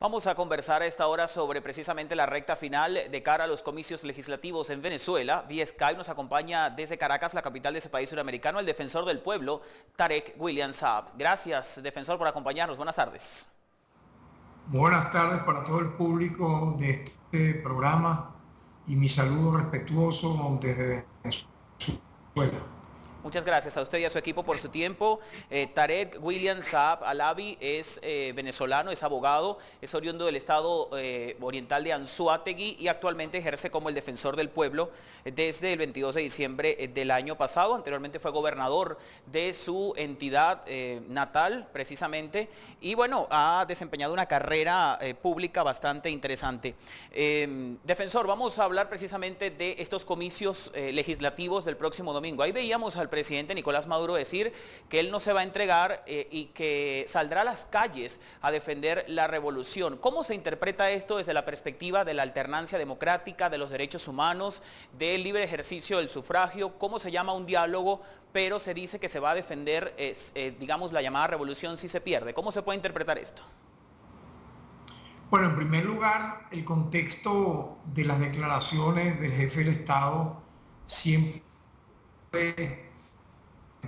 Vamos a conversar a esta hora sobre precisamente la recta final de cara a los comicios legislativos en Venezuela. Vía Skype nos acompaña desde Caracas, la capital de ese país suramericano, el defensor del pueblo, Tarek William Saab. Gracias, defensor, por acompañarnos. Buenas tardes. Buenas tardes para todo el público de este programa y mi saludo respetuoso desde Venezuela. Muchas gracias a usted y a su equipo por su tiempo. Tarek William Saab Alavi es venezolano, es abogado, es oriundo del estado oriental de Anzoátegui y actualmente ejerce como el defensor del pueblo desde el 22 de diciembre del año pasado. Anteriormente fue gobernador de su entidad natal, precisamente, y bueno, ha desempeñado una carrera pública bastante interesante. Defensor, vamos a hablar precisamente de estos comicios legislativos del próximo domingo. Ahí veíamos al presidente Nicolás Maduro decir que él no se va a entregar y que saldrá a las calles a defender la revolución. ¿Cómo se interpreta esto desde la perspectiva de la alternancia democrática, de los derechos humanos, del libre ejercicio del sufragio? ¿Cómo se llama un diálogo, pero se dice que se va a defender, digamos, la llamada revolución si se pierde? ¿Cómo se puede interpretar esto? Bueno, en primer lugar, el contexto de las declaraciones del jefe del Estado siempre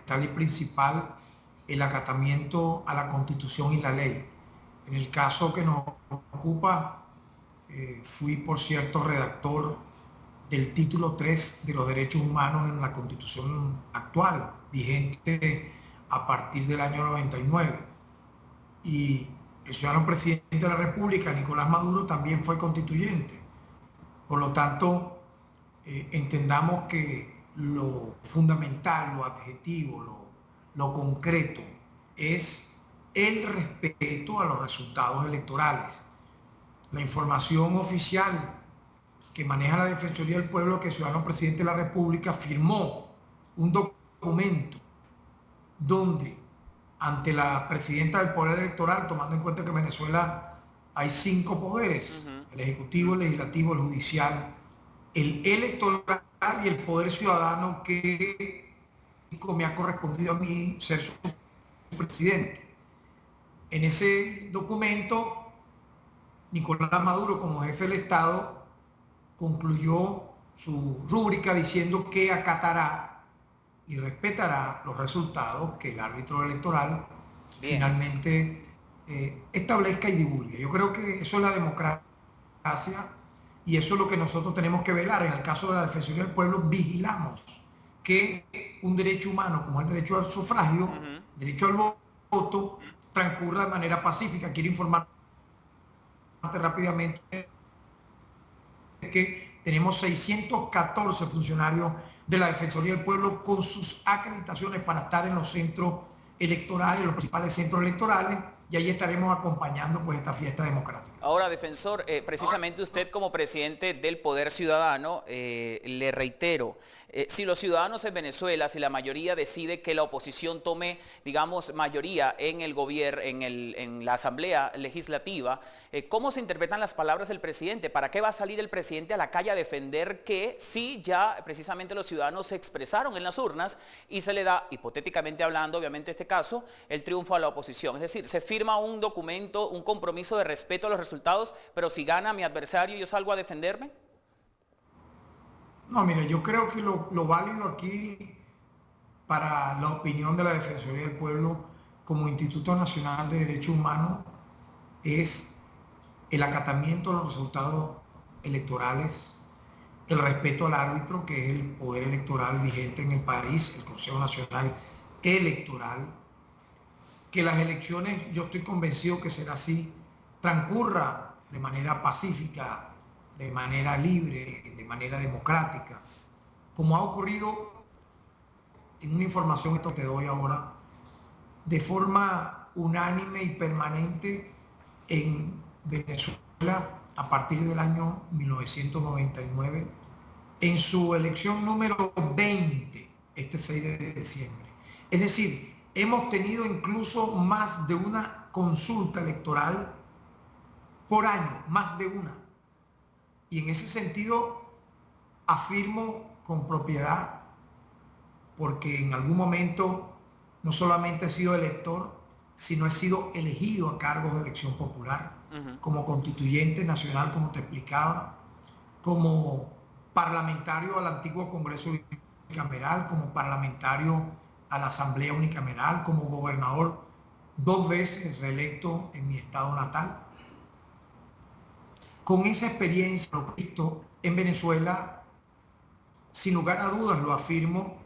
tal y principal el acatamiento a la Constitución y la ley. En el caso que nos ocupa, fui, por cierto, redactor del título 3 de los derechos humanos en la Constitución actual, vigente a partir del año 99. Y el ciudadano presidente de la República, Nicolás Maduro, también fue constituyente. Por lo tanto, entendamos que lo fundamental, lo adjetivo, lo concreto es el respeto a los resultados electorales. La información oficial que maneja la Defensoría del Pueblo, que el ciudadano presidente de la República firmó un documento donde ante la presidenta del Poder Electoral, tomando en cuenta que en Venezuela hay 5 poderes, el Ejecutivo, el Legislativo, el Judicial, el Electoral y el Poder Ciudadano, que me ha correspondido a mí ser su presidente. En ese documento, Nicolás Maduro, como jefe del Estado, concluyó su rúbrica diciendo que acatará y respetará los resultados que el árbitro electoral finalmente establezca y divulgue. Yo creo que eso es la democracia y eso es lo que nosotros tenemos que velar. En el caso de la Defensoría del Pueblo, vigilamos que un derecho humano como el derecho al sufragio, derecho al voto, transcurra de manera pacífica. Quiero informar rápidamente que tenemos 614 funcionarios de la Defensoría del Pueblo con sus acreditaciones para estar en los centros electorales, los principales centros electorales, y ahí estaremos acompañando pues esta fiesta democrática. Ahora, defensor, precisamente usted como presidente del Poder Ciudadano, le reitero, si los ciudadanos en Venezuela, si la mayoría decide que la oposición tome, digamos, mayoría en el gobierno, en la Asamblea Legislativa, ¿cómo se interpretan las palabras del presidente? ¿Para qué va a salir el presidente a la calle a defender que sí ya precisamente los ciudadanos se expresaron en las urnas y se le da, hipotéticamente hablando, obviamente este caso, el triunfo a la oposición? Es decir, se firma un documento, un compromiso de respeto a los resultados, pero si gana mi adversario, ¿yo salgo a defenderme? No, mire, yo creo que lo válido aquí para la opinión de la Defensoría del Pueblo como Instituto Nacional de Derechos Humanos es el acatamiento de los resultados electorales, el respeto al árbitro, que es el poder electoral vigente en el país, el Consejo Nacional Electoral, que las elecciones, yo estoy convencido que será así, transcurra de manera pacífica, de manera libre, de manera democrática, como ha ocurrido en una información que te doy ahora, de forma unánime y permanente en Venezuela a partir del año 1999, en su elección número 20, este 6 de diciembre. Es decir, hemos tenido incluso más de una consulta electoral por año, más de una. Y en ese sentido afirmo con propiedad, porque en algún momento no solamente he sido elector, sino he sido elegido a cargos de elección popular. como constituyente nacional, como te explicaba, como parlamentario al antiguo Congreso Bicameral, como parlamentario a la Asamblea Unicameral, como gobernador 2 veces reelecto en mi estado natal. Con esa experiencia, lo visto en Venezuela, sin lugar a dudas, lo afirmo,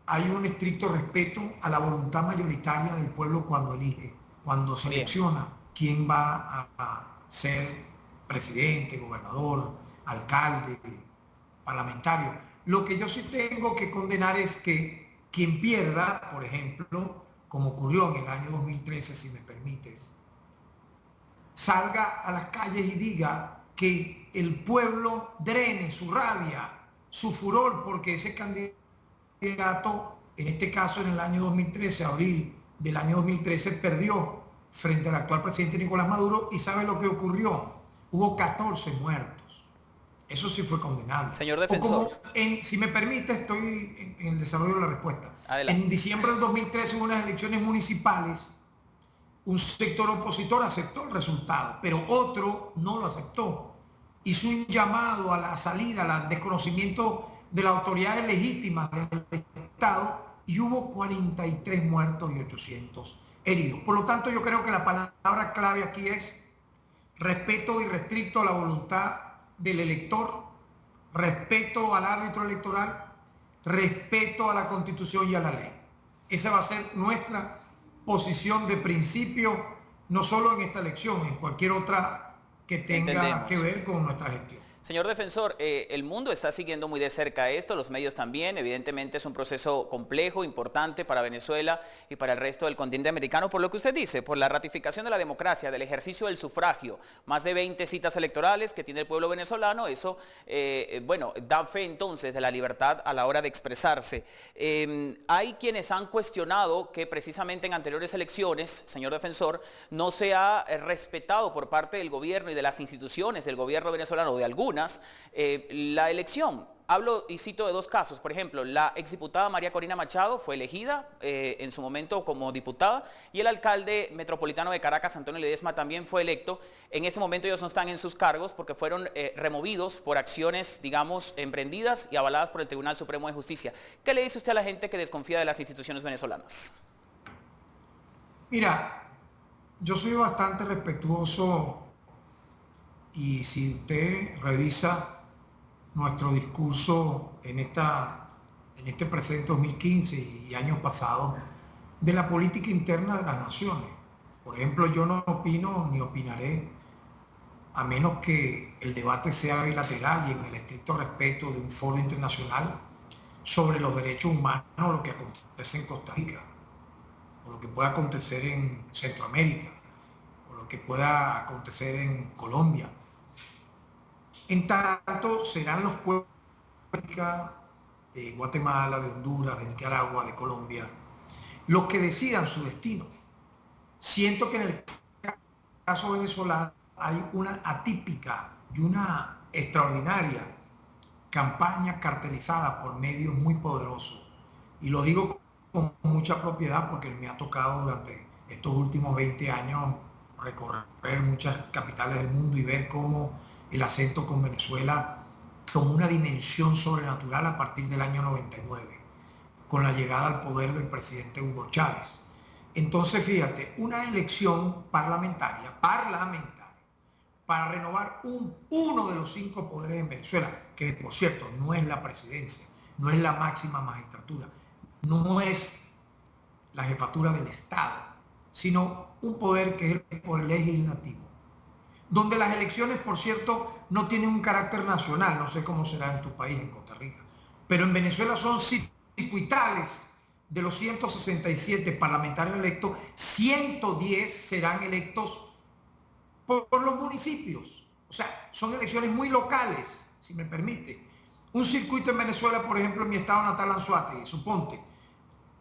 hay un estricto respeto a la voluntad mayoritaria del pueblo cuando elige, cuando selecciona quién va a ser presidente, gobernador, alcalde, parlamentario. Lo que yo sí tengo que condenar es que quien pierda, por ejemplo, como ocurrió en el año 2013, si me permites, salga a las calles y diga que el pueblo drene su rabia, su furor, porque ese candidato, en este caso en el año 2013, abril del año 2013, perdió frente al actual presidente Nicolás Maduro, y ¿sabe lo que ocurrió? Hubo 14 muertos. Eso sí fue condenable. Señor defensor. Si me permite, estoy en el desarrollo de la respuesta. Adelante. En diciembre del 2013 hubo unas elecciones municipales. Un sector opositor aceptó el resultado, pero otro no lo aceptó. Hizo un llamado a la salida, al desconocimiento de las autoridades legítimas del Estado, y hubo 43 muertos y 800 heridos. Por lo tanto, yo creo que la palabra clave aquí es respeto irrestricto a la voluntad del elector, respeto al árbitro electoral, respeto a la Constitución y a la ley. Esa va a ser nuestra posición de principio, no solo en esta elección, en cualquier otra que tenga que ver con nuestra gestión. Señor defensor, el mundo está siguiendo muy de cerca esto, los medios también. Evidentemente es un proceso complejo, importante para Venezuela y para el resto del continente americano, por lo que usted dice, por la ratificación de la democracia, del ejercicio del sufragio, más de 20 citas electorales que tiene el pueblo venezolano. Eso, bueno, da fe entonces de la libertad a la hora de expresarse. Hay quienes han cuestionado que precisamente en anteriores elecciones, señor defensor, no se ha respetado por parte del gobierno y de las instituciones del gobierno venezolano, de algunos, la elección. Hablo y cito de 2 casos. Por ejemplo, la exdiputada María Corina Machado fue elegida en su momento como diputada, y el alcalde metropolitano de Caracas, Antonio Ledesma, también fue electo. En este momento ellos no están en sus cargos porque fueron removidos por acciones, digamos, emprendidas y avaladas por el Tribunal Supremo de Justicia. ¿Qué le dice usted a la gente que desconfía de las instituciones venezolanas? Mira, yo soy bastante respetuoso. Y si usted revisa nuestro discurso en este presente 2015 y años pasados, de la política interna de las naciones. Por ejemplo, yo no opino ni opinaré, a menos que el debate sea bilateral y en el estricto respeto de un foro internacional, sobre los derechos humanos, lo que acontece en Costa Rica, o lo que pueda acontecer en Centroamérica, o lo que pueda acontecer en Colombia. En tanto, serán los pueblos de Guatemala, de Honduras, de Nicaragua, de Colombia, los que decidan su destino. Siento que en el caso venezolano hay una atípica y una extraordinaria campaña cartelizada por medios muy poderosos. Y lo digo con mucha propiedad porque me ha tocado durante estos últimos 20 años recorrer muchas capitales del mundo y ver cómo el acento con Venezuela tomó una dimensión sobrenatural a partir del año 99, con la llegada al poder del presidente Hugo Chávez. Entonces, fíjate, una elección parlamentaria, para renovar uno de los 5 poderes en Venezuela, que por cierto no es la presidencia, no es la máxima magistratura, no es la jefatura del Estado, sino un poder que es el poder legislativo, donde las elecciones, por cierto, no tienen un carácter nacional. No sé cómo será en tu país, en Costa Rica, pero en Venezuela son circuitales. De los 167 parlamentarios electos, 110 serán electos por los municipios. O sea, son elecciones muy locales, si me permite. Un circuito en Venezuela, por ejemplo, en mi estado natal, Anzoátegui, suponte,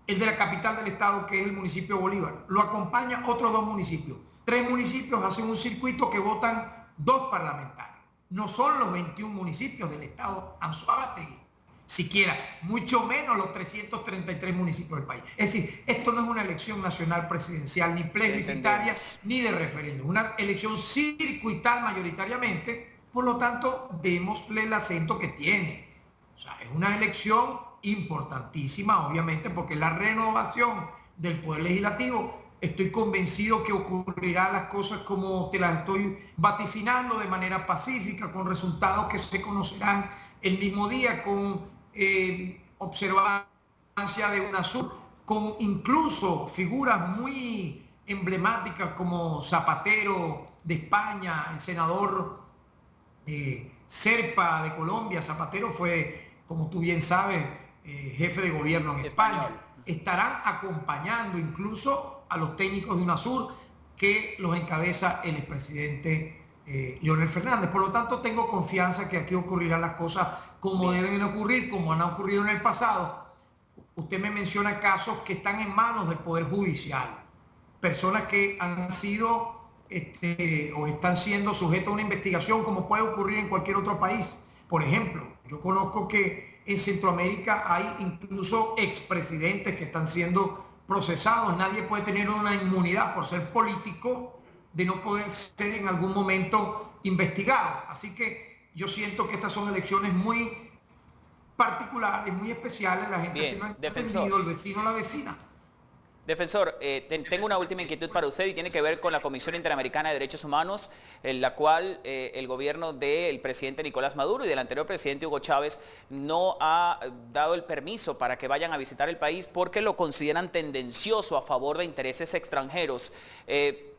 el de la capital del estado, que es el municipio Bolívar, lo acompaña otros 2 municipios. 3 municipios hacen un circuito que votan 2 parlamentarios. No son los 21 municipios del estado Anzoátegui, siquiera, mucho menos los 333 municipios del país. Es decir, esto no es una elección nacional presidencial, ni plebiscitaria, ni de referéndum, una elección circuital mayoritariamente, por lo tanto, démosle el acento que tiene. O sea, es una elección importantísima, obviamente, porque la renovación del Poder Legislativo, estoy convencido que ocurrirán las cosas como te las estoy vaticinando, de manera pacífica, con resultados que se conocerán el mismo día, con observancia de UNASUR, con incluso figuras muy emblemáticas como Zapatero de España, el senador Serpa de Colombia. Zapatero fue, como tú bien sabes, jefe de gobierno en España. Estarán acompañando incluso a los técnicos de UNASUR, que los encabeza el expresidente Leonel Fernández. Por lo tanto, tengo confianza que aquí ocurrirán las cosas como deben ocurrir, como han ocurrido en el pasado. Usted me menciona casos que están en manos del Poder Judicial, personas que han sido o están siendo sujetos a una investigación, como puede ocurrir en cualquier otro país. Por ejemplo, yo conozco que en Centroamérica hay incluso expresidentes que están siendo procesados. Nadie puede tener una inmunidad por ser político de no poder ser en algún momento investigado. Así que yo siento que estas son elecciones muy particulares, muy especiales. La gente se lo ha entendido, el vecino, la vecina. Defensor, tengo una última inquietud para usted y tiene que ver con la Comisión Interamericana de Derechos Humanos, en la cual el gobierno del presidente Nicolás Maduro y del anterior presidente Hugo Chávez no ha dado el permiso para que vayan a visitar el país porque lo consideran tendencioso a favor de intereses extranjeros.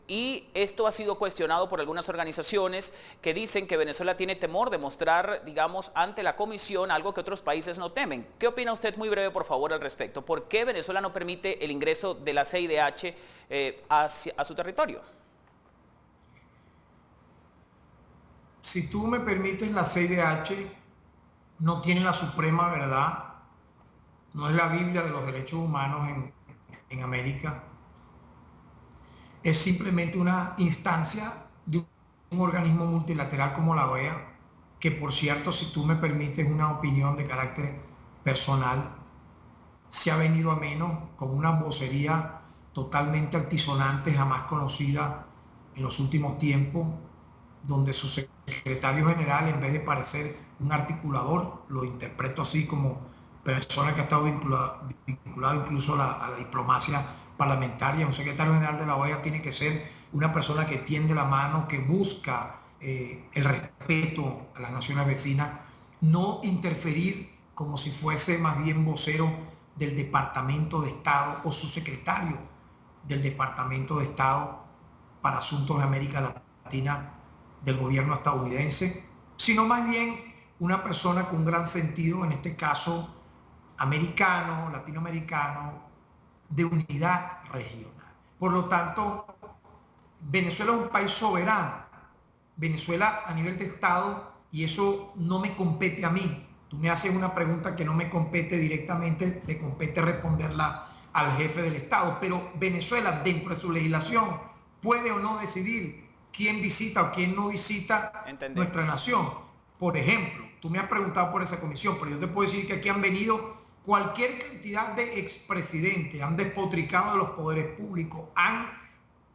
Y esto ha sido cuestionado por algunas organizaciones que dicen que Venezuela tiene temor de mostrar, digamos, ante la comisión algo que otros países no temen. ¿Qué opina usted, muy breve, por favor, al respecto? ¿Por qué Venezuela no permite el ingreso de la CIDH a su territorio? Si tú me permites, la CIDH no tiene la suprema verdad, no es la Biblia de los derechos humanos en América. Es simplemente una instancia de un organismo multilateral como la OEA, que por cierto, si tú me permites una opinión de carácter personal, se ha venido a menos con una vocería totalmente altisonante, jamás conocida en los últimos tiempos, donde su secretario general, en vez de parecer un articulador, lo interpreto así como persona que ha estado vinculado incluso a la diplomacia parlamentaria. Un secretario general de la OEA tiene que ser una persona que tiende la mano, que busca el respeto a las naciones vecinas, no interferir como si fuese más bien vocero del Departamento de Estado o subsecretario del Departamento de Estado para Asuntos de América Latina del gobierno estadounidense, sino más bien una persona con un gran sentido, en este caso americano, latinoamericano, de unidad regional. Por lo tanto, Venezuela es un país soberano. Venezuela a nivel de Estado, y eso no me compete a mí. Tú me haces una pregunta que no me compete directamente, le compete responderla al jefe del Estado. Pero Venezuela, dentro de su legislación, puede o no decidir quién visita o quién no visita nuestra nación. Por ejemplo, tú me has preguntado por esa comisión, pero yo te puedo decir que aquí han venido cualquier cantidad de expresidentes, han despotricado de los poderes públicos, han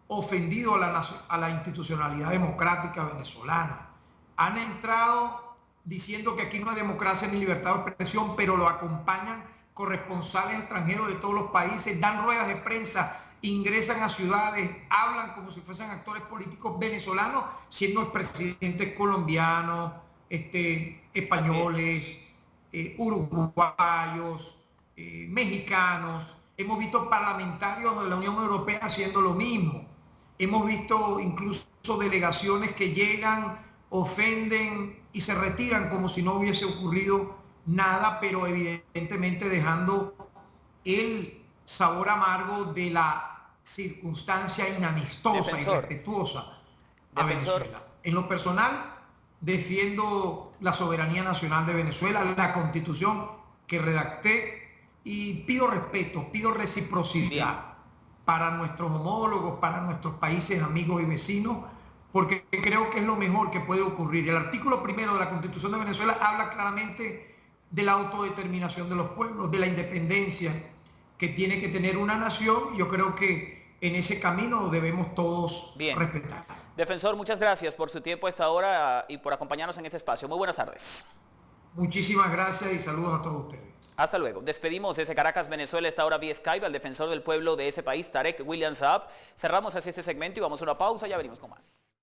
ofendido a la institucionalidad democrática venezolana, han entrado diciendo que aquí no hay democracia ni libertad de expresión, pero lo acompañan corresponsales extranjeros de todos los países, dan ruedas de prensa, ingresan a ciudades, hablan como si fuesen actores políticos venezolanos, siendo expresidentes colombianos, españoles, uruguayos, mexicanos. Hemos visto parlamentarios de la Unión Europea haciendo lo mismo. Hemos visto incluso delegaciones que llegan, ofenden y se retiran como si no hubiese ocurrido nada, pero evidentemente dejando el sabor amargo de la circunstancia inamistosa y respetuosa a Venezuela. En lo personal, defiendo la soberanía nacional de Venezuela, la constitución que redacté, y pido respeto, pido reciprocidad para nuestros homólogos, para nuestros países amigos y vecinos, porque creo que es lo mejor que puede ocurrir. El artículo 1 de la Constitución de Venezuela habla claramente de la autodeterminación de los pueblos, de la independencia que tiene que tener una nación. Yo creo que en ese camino debemos todos respetar. Defensor, muchas gracias por su tiempo a esta hora y por acompañarnos en este espacio. Muy buenas tardes. Muchísimas gracias y saludos a todos ustedes. Hasta luego. Despedimos desde Caracas, Venezuela, esta hora vía Skype al defensor del pueblo de ese país, Tarek William Saab. Cerramos así este segmento y vamos a una pausa, ya venimos con más.